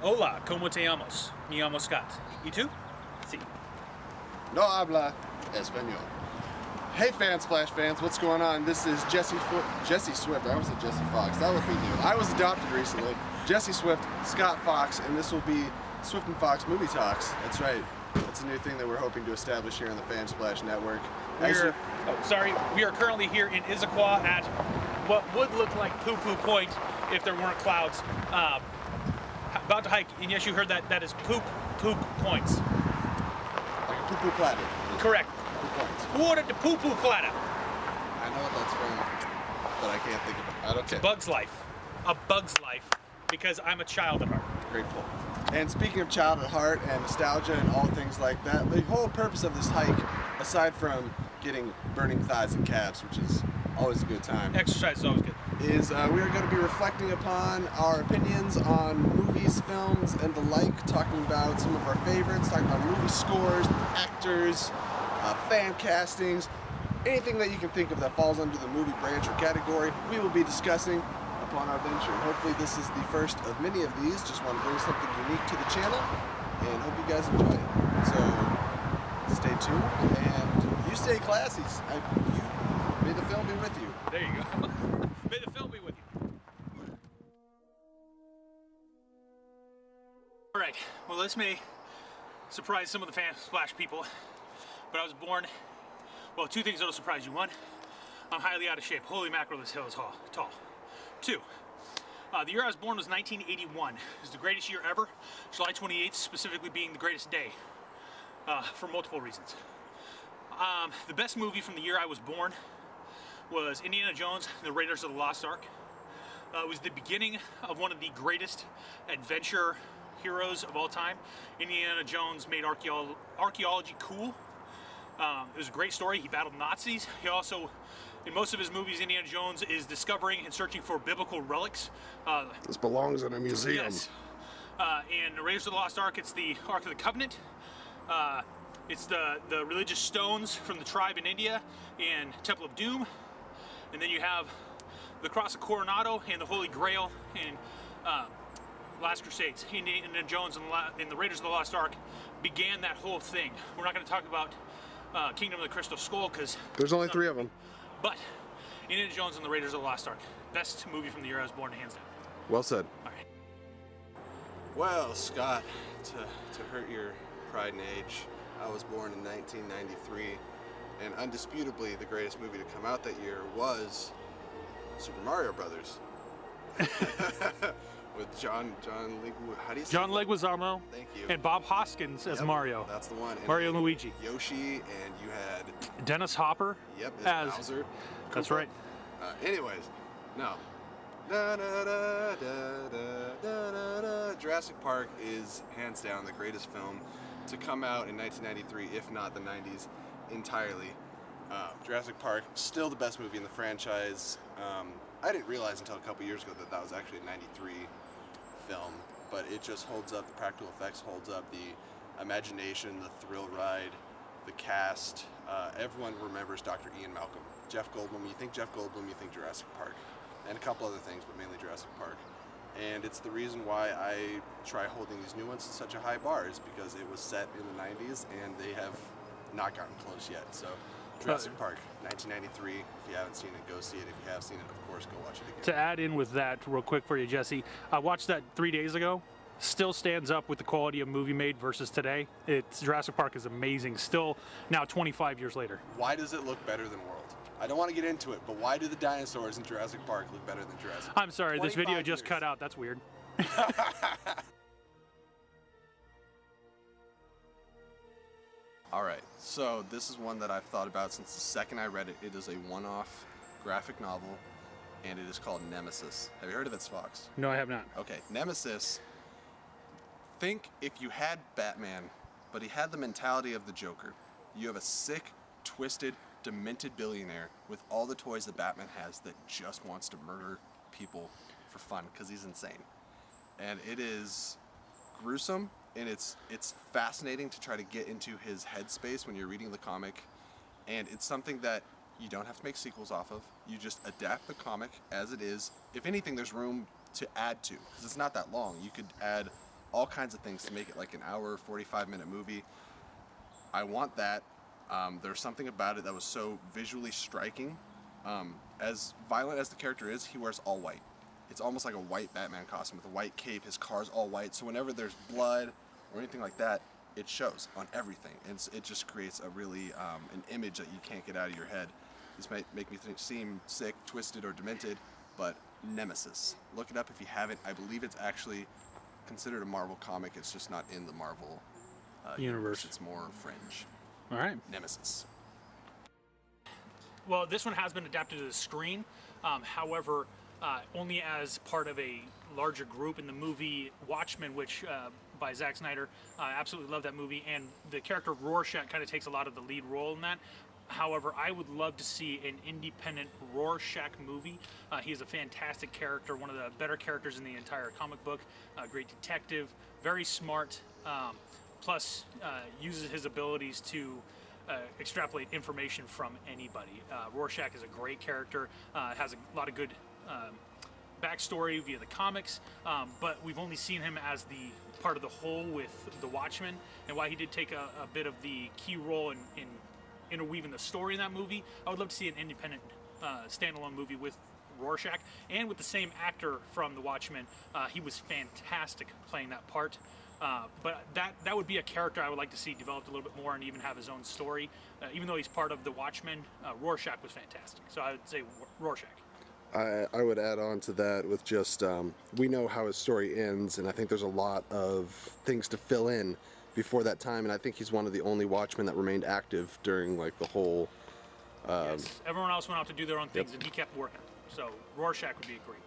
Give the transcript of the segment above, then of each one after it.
Hola, ¿cómo te llamas? Me llamo Scott. ¿Y tú? Sí. No habla español. Hey Fansplash fans, what's going on? This is Jesse Swift. I almost said Jesse Fox. That would be new. I was adopted recently. Jesse Swift, Scott Fox, and this will be Swift and Fox Movie Talks. That's right. That's a new thing that we're hoping to establish here on the Fansplash Network. We are currently here in Issaquah at what would look like Poo-Poo Point if there weren't clouds. About to hike, and yes, you heard that. That is Poop Points. Like a poo-poo platter. Correct. Poo-poo points. Who ordered the Poo-Poo platter? I know what that's from, but I can't think of it. I don't care. Bug's Life. A Bug's Life, because I'm a child at heart. Great pull. And speaking of child at heart and nostalgia and all things like that, the whole purpose of this hike, aside from getting burning thighs and calves, which is always a good time, Exercise is always good. is we are going to be reflecting upon our opinions on movies, films, and the like, talking about some of our favorites, talking about movie scores, actors, fan castings, anything that you can think of that falls under the movie branch or category, we will be discussing upon our venture. Hopefully this is the first of many of these. Just want to bring something unique to the channel, and hope you guys enjoy it. So stay tuned, and you stay classy. May the film be with you. There you go. May the film be with you. All right. Well, this may surprise some of the Fansplash people, but I was born. Well, two things that'll surprise you. One, I'm highly out of shape. Holy mackerel, this hill is tall. Two, the year I was born was 1981. It was the greatest year ever. July 28th specifically being the greatest day for multiple reasons. The best movie from the year I was born was Indiana Jones and the Raiders of the Lost Ark. It was the beginning of one of the greatest adventure heroes of all time. Indiana Jones made archaeology cool. It was a great story. He battled Nazis. He also, in most of his movies, Indiana Jones is discovering and searching for biblical relics. This belongs in a museum. Yes. And the Raiders of the Lost Ark, it's the Ark of the Covenant. It's the religious stones from the tribe in India and Temple of Doom. And then you have the Cross of Coronado and the Holy Grail in Last Crusades. Indiana Jones and the Raiders of the Lost Ark began that whole thing. We're not going to talk about Kingdom of the Crystal Skull because there's only three of them. But Indiana Jones and the Raiders of the Lost Ark, best movie from the year I was born, hands down. Well said. All right. Well, Scott, to hurt your pride and age, I was born in 1993, and undisputably the greatest movie to come out that year was Super Mario Brothers. With John Leguizamo. Thank you. And Bob Hoskins as Mario. That's the one. And Mario and Luigi. Yoshi, and you had Dennis Hopper. Yep, as Bowser. That's Koopa. right. Anyways, no. Jurassic Park is hands down the greatest film to come out in 1993, if not the 90s entirely. Jurassic Park, still the best movie in the franchise. I didn't realize until a couple years ago that was actually a 93 film, but it just holds up. The practical effects holds up, the imagination, the thrill ride, the cast. Everyone remembers Dr. Ian Malcolm. Jeff Goldblum, you think Jeff Goldblum, you think Jurassic Park. And a couple other things, but mainly Jurassic Park. And it's the reason why I try holding these new ones to such a high bar, is because it was set in the 90s and they have not gotten close yet. So Jurassic Park, 1993. If you haven't seen it, go see it. If you have seen it, of course, go watch it again. To add in with that real quick for you, Jesse, I watched that 3 days ago. Still stands up with the quality of movie made versus today. Jurassic Park is amazing, still now 25 years later. Why does it look better than World? I don't want to get into it, but why do the dinosaurs in Jurassic Park look better than Jurassic Park? I'm sorry, this video just cut out. That's weird. All right, so this is one that I've thought about since the second I read it. It is a one-off graphic novel, and it is called Nemesis. Have you heard of it, Fox? No, I have not. Okay, Nemesis. Think if you had Batman, but he had the mentality of the Joker. You have a sick, twisted, demented billionaire with all the toys that Batman has that just wants to murder people for fun because he's insane. And it is gruesome, and it's fascinating to try to get into his headspace when you're reading the comic. And it's something that you don't have to make sequels off of. You just adapt the comic as it is. If anything, there's room to add to, because it's not that long. You could add all kinds of things to make it like an hour, 45-minute movie. I want that. There's something about it that was so visually striking. As violent as the character is, he wears all white. It's almost like a white Batman costume with a white cape. His car's all white, so whenever there's blood or anything like that, it shows on everything. And it just creates a really an image that you can't get out of your head. This might make me seem sick, twisted, or demented, but Nemesis. Look it up if you haven't. I believe it's actually considered a Marvel comic. It's just not in the Marvel universe. It's more fringe. All right. Nemesis. Well, this one has been adapted to the screen. However, only as part of a larger group in the movie Watchmen, which by Zack Snyder. I absolutely love that movie, and the character of Rorschach kind of takes a lot of the lead role in that. However, I would love to see an independent Rorschach movie. He is a fantastic character, one of the better characters in the entire comic book. Great detective, very smart, plus uses his abilities to extrapolate information from anybody. Rorschach is a great character, has a lot of good backstory via the comics, but we've only seen him as the part of the whole with the Watchmen, and while he did take a bit of the key role in interweaving the story in that movie, I would love to see an independent standalone movie with Rorschach and with the same actor from the Watchmen. He was fantastic playing that part. But that would be a character I would like to see developed a little bit more and even have his own story. Even though he's part of the Watchmen, Rorschach was fantastic. So I would say Rorschach. I would add on to that with just, we know how his story ends, and I think there's a lot of things to fill in before that time, and I think he's one of the only Watchmen that remained active during like the whole... Yes, everyone else went out to do their own things, and he kept working. So Rorschach would be great.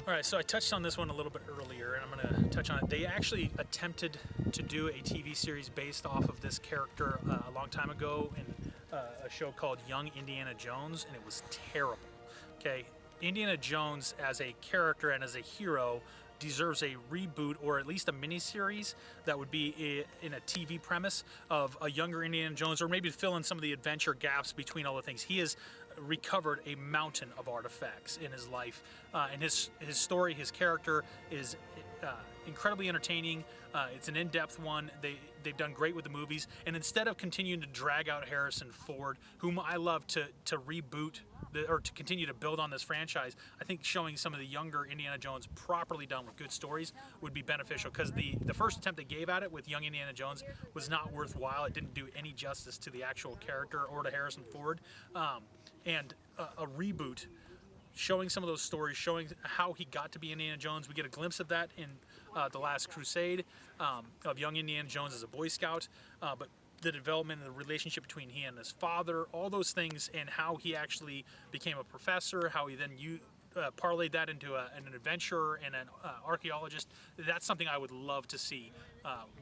All right, so I touched on this one a little bit earlier, and I'm going to touch on it. They actually attempted to do a TV series based off of this character a long time ago in a show called Young Indiana Jones, and it was terrible. Okay, Indiana Jones as a character and as a hero deserves a reboot or at least a miniseries that would be in a TV premise of a younger Indiana Jones, or maybe fill in some of the adventure gaps between all the things. He has recovered a mountain of artifacts in his life, and his story, his character is incredibly entertaining. It's an in-depth one. They've done great with the movies, and instead of continuing to drag out Harrison Ford, whom I love, to reboot or to continue to build on this franchise, I think showing some of the younger Indiana Jones properly done with good stories would be beneficial, because the first attempt they gave at it with young Indiana Jones was not worthwhile. It didn't do any justice to the actual character or to Harrison Ford. And a reboot showing some of those stories, showing how he got to be Indiana Jones. We get a glimpse of that in The Last Crusade, of young Indiana Jones as a Boy Scout, but the development and the relationship between he and his father, all those things, and how he actually became a professor, how he then parlayed that into an adventurer and an archaeologist. That's something I would love to see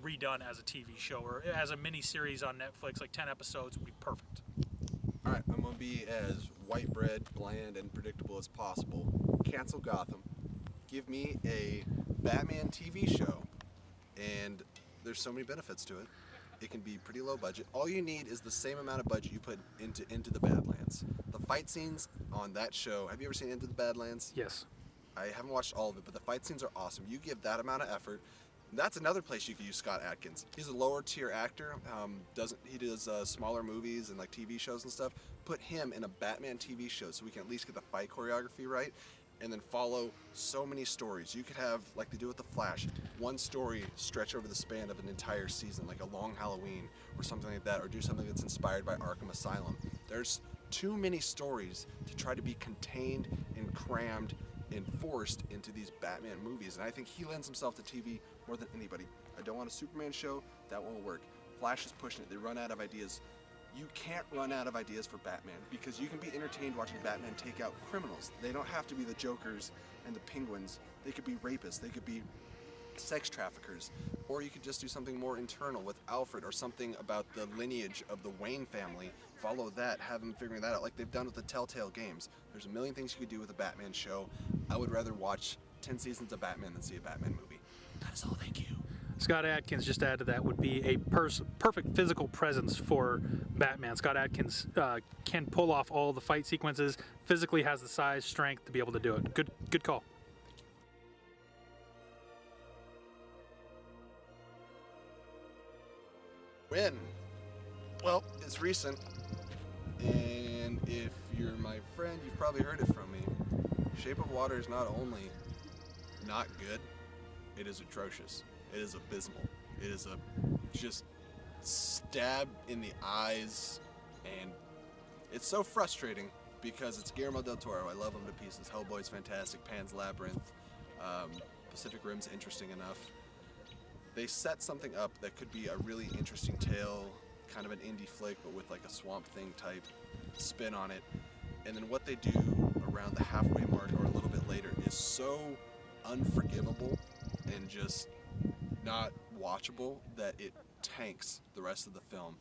redone as a TV show or as a mini series on Netflix, like 10 episodes would be perfect. All right, I'm going to be as white bread, bland, and predictable as possible. Cancel Gotham. Give me a Batman TV show, and there's so many benefits to it. It can be pretty low budget. All you need is the same amount of budget you put into the Badlands. The fight scenes on that show, have you ever seen Into the Badlands? Yes. I haven't watched all of it, but the fight scenes are awesome. You give that amount of effort. That's another place you could use Scott Adkins. He's a lower tier actor. He does smaller movies and like TV shows and stuff. Put him in a Batman TV show so we can at least get the fight choreography right, and then follow so many stories. You could have, like they do with The Flash, one story stretch over the span of an entire season, like a Long Halloween or something like that, or do something that's inspired by Arkham Asylum. There's too many stories to try to be contained and crammed and forced into these Batman movies, and I think he lends himself to TV more than anybody. I don't want a Superman show, that won't work. Flash is pushing it, they run out of ideas. You can't run out of ideas for Batman, because you can be entertained watching Batman take out criminals. They don't have to be the Jokers and the Penguins. They could be rapists, they could be sex traffickers, or you could just do something more internal with Alfred, or something about the lineage of the Wayne family. Follow that, have them figuring that out like they've done with the Telltale games. There's a million things you could do with a Batman show. I would rather watch 10 seasons of Batman than see a Batman movie. That is all, thank you. Scott Adkins, just to add to that, would be a perfect physical presence for Batman. Scott Adkins can pull off all the fight sequences, physically has the size, strength to be able to do it. Good call. When? Well, it's recent, and if you're my friend, you've probably heard it from me. Shape of Water is not only not good, it is atrocious. It is abysmal. It is a just stab in the eyes, and it's so frustrating because it's Guillermo del Toro. I love him to pieces. Hellboy's fantastic. Pan's Labyrinth. Pacific Rim's interesting enough. They set something up that could be a really interesting tale, kind of an indie flick, but with like a Swamp Thing type spin on it. And then what they do around the halfway mark or a little bit later is so unforgivable and just not watchable that it tanks the rest of the film.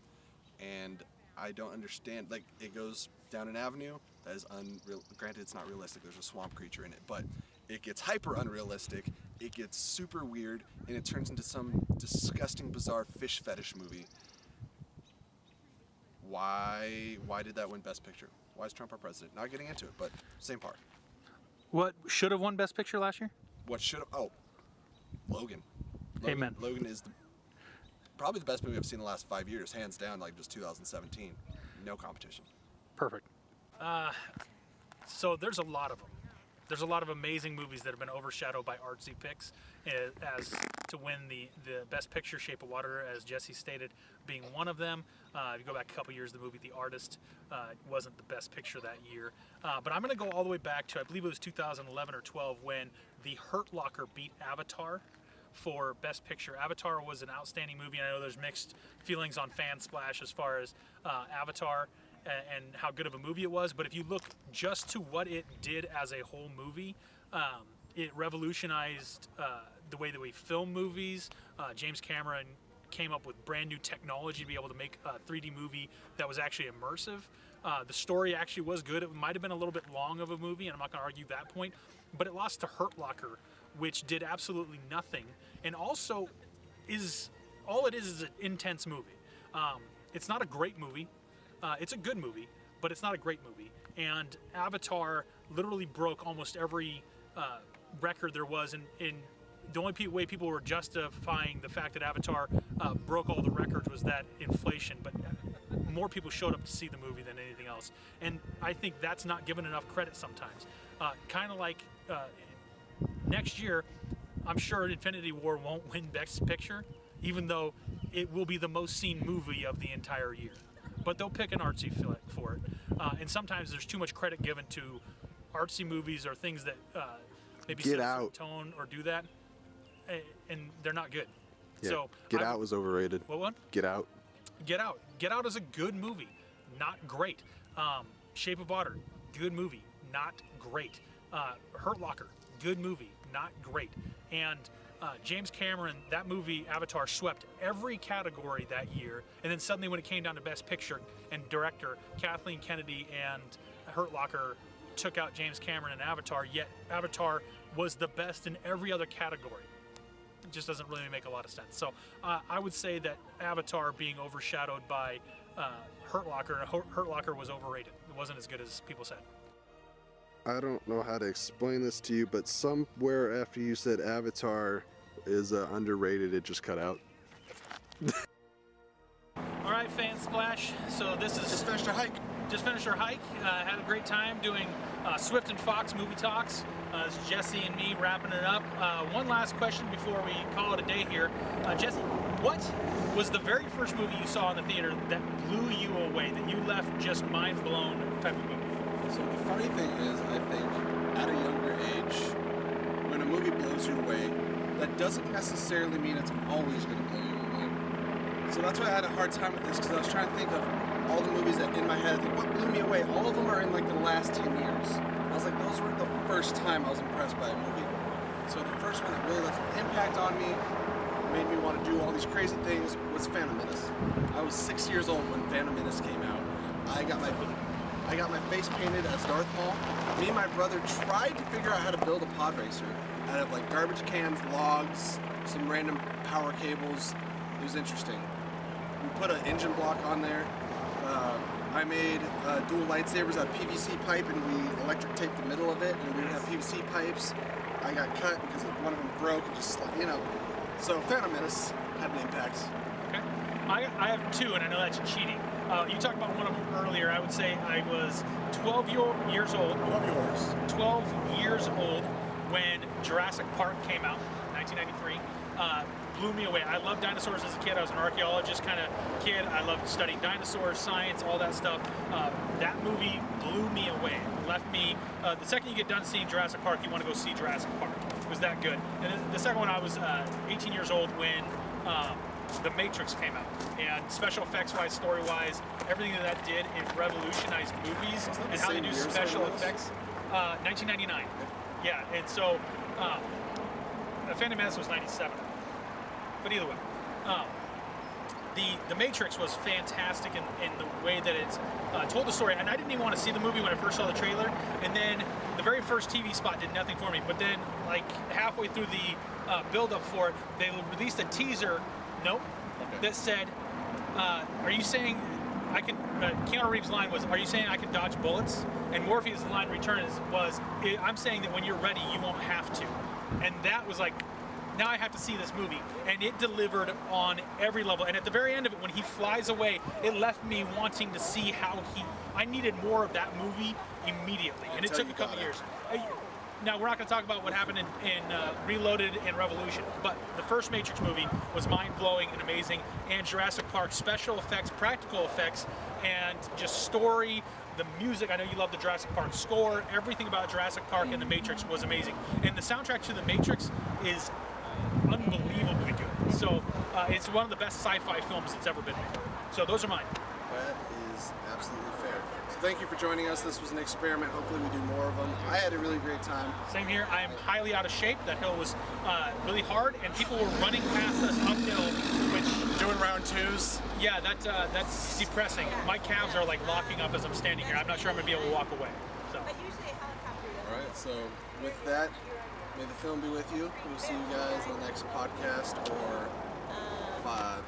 And I don't understand, like, it goes down an avenue that is unreal. Granted, it's not realistic, there's a swamp creature in it, but it gets hyper unrealistic, it gets super weird, and it turns into some disgusting, bizarre fish fetish movie. Why did that win Best Picture? Why is Trump our president? Not getting into it, but same part. What should have won Best Picture last year? What should have? Oh, Logan. Amen. Logan is probably the best movie I've seen in the last 5 years, hands down. Like just 2017, no competition. Perfect. So there's a lot of them. There's a lot of amazing movies that have been overshadowed by artsy picks as to win the Best Picture. Shape of Water, as Jesse stated, being one of them. If you go back a couple years, the movie The Artist wasn't the Best Picture that year. But I'm going to go all the way back to, I believe it was 2011 or 12, when The Hurt Locker beat Avatar for Best Picture. Avatar was an outstanding movie, and I know there's mixed feelings on FanSplash as far as Avatar and how good of a movie it was, but if you look just to what it did as a whole movie, it revolutionized the way that we film movies. James Cameron came up with brand new technology to be able to make a 3D movie that was actually immersive. The story actually was good. It might have been a little bit long of a movie, and I'm not going to argue that point, but it lost to Hurt Locker, which did absolutely nothing, and also all it is an intense movie. It's not a great movie. It's a good movie, but it's not a great movie. And Avatar literally broke almost every record there was. And the only way people were justifying the fact that Avatar broke all the records was that inflation. But more people showed up to see the movie than anything else. And I think that's not given enough credit sometimes. Kind of like next year, I'm sure Infinity War won't win Best Picture, even though it will be the most seen movie of the entire year. But they'll pick an artsy flick for it. And sometimes there's too much credit given to artsy movies or things that maybe set a tone or do that, and they're not good. Yeah. So Get Out was overrated. What? Get Out. Get Out. Get Out is a good movie, not great. Shape of Water, good movie, not great. Hurt Locker, good movie, not great. And James Cameron, that movie, Avatar, swept every category that year, and then suddenly when it came down to Best Picture and Director, Kathleen Kennedy and Hurt Locker took out James Cameron and Avatar, yet Avatar was the best in every other category. It just doesn't really make a lot of sense. So I would say that Avatar being overshadowed by Hurt Locker was overrated. It wasn't as good as people said. I don't know how to explain this to you, but somewhere after you said Avatar is underrated, it just cut out. All right, FanSplash. So this is Just finished our hike. Just finished our hike. Had a great time doing Swift and Fox movie talks. It's Jesse and me wrapping it up. One last question before we call it a day here. Jesse, what was the very first movie you saw in the theater that blew you away, that you left just mind blown type of movie? So the funny thing is, I think at a younger age, when a movie blows you away, that doesn't necessarily mean it's always going to blow you away. So that's why I had a hard time with this, because I was trying to think of all the movies that in my head, I think, what blew me away? All of them are in like the last 10 years. I was like, those were the first time I was impressed by a movie. So the first one that really left an impact on me, made me want to do all these crazy things, was Phantom Menace. I was 6 years old when Phantom Menace came out. I got I got my face painted as Darth Maul. Me and my brother tried to figure out how to build a pod racer out of like garbage cans, logs, some random power cables. It was interesting. We put an engine block on there. I made dual lightsabers out of PVC pipe, and we electric taped the middle of it, and we would have PVC pipes. I got cut because one of them broke and just, you know. So Phantom Menace had an impact. Okay. I have two, and I know that's cheating. You talked about one of them earlier. I would say I was 12 years old. 12 years old when Jurassic Park came out, 1993. Blew me away. I loved dinosaurs as a kid. I was an archaeologist kind of kid. I loved studying dinosaurs, science, all that stuff. That movie blew me away. Left me. The second you get done seeing Jurassic Park, you want to go see Jurassic Park. It was that good. And then the second one, I was 18 years old when The Matrix came out. And special effects-wise, story-wise, everything that did, it revolutionized movies and how they do special effects. 1999. Yeah, and so Phantom Menace was 97. But either way, the Matrix was fantastic in the way that it told the story. And I didn't even want to see the movie when I first saw the trailer. And then the very first TV spot did nothing for me. But then, like halfway through the build-up for it, they released a teaser. That said, "Are you saying I can?" Keanu Reeves' line was, "Are you saying I can dodge bullets?" And Morpheus' line return was, "I'm saying that when you're ready, you won't have to." And that was like, now I have to see this movie, and it delivered on every level. And at the very end of it, when he flies away, it left me wanting to see how I needed more of that movie immediately, and it took a couple years. Now, we're not going to talk about what happened in Reloaded and Revolution, but the first Matrix movie was mind-blowing and amazing, and Jurassic Park, special effects, practical effects, and just story, the music. I know you love the Jurassic Park score. Everything about Jurassic Park and The Matrix was amazing. And the soundtrack to The Matrix is unbelievably good. So it's one of the best sci-fi films that's ever been made. So those are mine. That is absolutely fair. So thank you for joining us. This was an experiment. Hopefully we do more of them. I had a really great time. Same here. I am highly out of shape. That hill was really hard, and people were running past us uphill, which... Doing round twos. Yeah, that's depressing. My calves are like locking up as I'm standing here. I'm not sure I'm going to be able to walk away. So. All right, so with that, may the film be with you. We'll see you guys on the next podcast or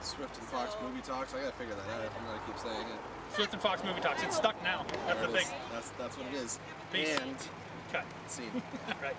Swift and Fox Movie Talks. I gotta figure that out if I'm gonna keep saying it. Swift and Fox Movie Talks. It's stuck now. That's the thing. That's what it is. Peace. And cut. scene. Right.